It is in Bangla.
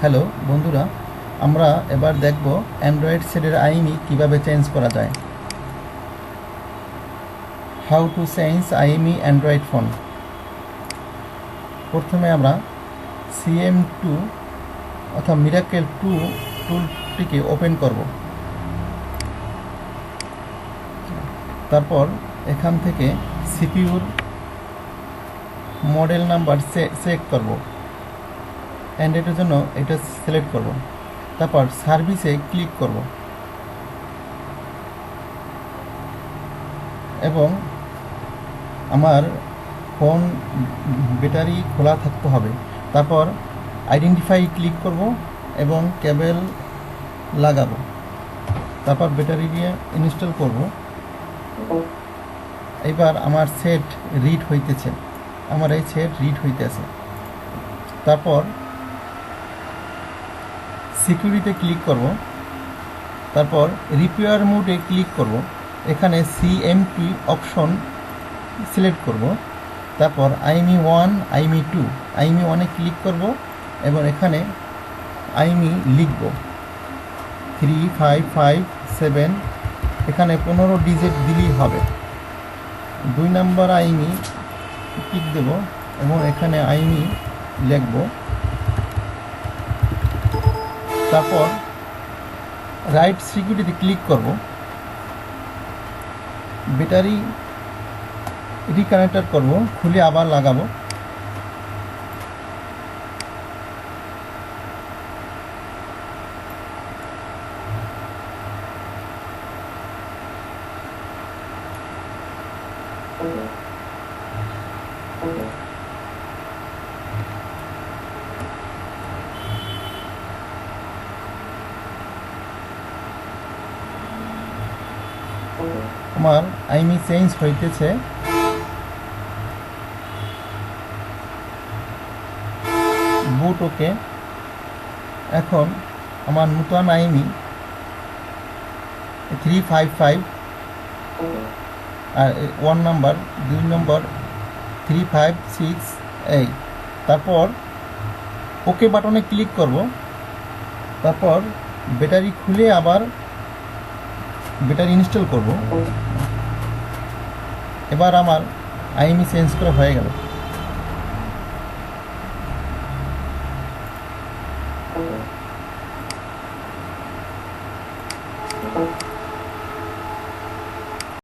হ্যালো বন্ধুরা, আমরা এবার দেখব অ্যান্ড্রয়েড সেটের আইএমই কিভাবে চেঞ্জ করা যায়। How to change IME Android phone. প্রথমে আমরা CM2 অর্থাৎ মিরাকেল 2 টুলটিকে ওপেন করব। তারপর এখান থেকে সিপিইউর মডেল নাম্বার চেক করব। অ্যান্ড্রয়েডের জন্য এটা সিলেক্ট করব। তারপর সার্ভিসে ক্লিক করব এবং আমার ফোন ব্যাটারি খোলা থাকতে হবে। তারপর আইডেন্টিফাই ক্লিক করব এবং কেবল লাগাবো। তারপর ব্যাটারি দিয়ে ইনস্টল করব। এবার আমার সেট রিড হইতেছে, আমার এই সেট রিড হইতেছে। তারপর সিকিউরিটিতে ক্লিক করব। তারপর রিপেয়ার মোডে ক্লিক করব। এখানে CM2 অপশন সিলেক্ট করব। তারপর IMEI 1 IMEI 2 IMEI 1 এ ক্লিক করব এবং এখানে IMEI লিখব 3557। এখানে 15 ডিজিট দিলেই হবে। 2 নাম্বার IMEI ক্লিক দেব এবং এখানে IMEI লিখব। তারপর রাইট সিকিউরিটিতে ক্লিক করব। ব্যাটারি রিকানেক্টর করব, খুলে আবার লাগাবো। আমার IMEI চেঞ্জ হইতেছে। বুট ওকে। এখন আমার নতুন IMEI 355 আর 1 নাম্বার 2 নম্বর 3568। তারপর ওকে বাটনে ক্লিক করব। তারপর ব্যাটারি খুলে আবার ব্যাটারি ইনস্টল করব। এবার আমার IMEI চেঞ্জ করা হয়ে গেল।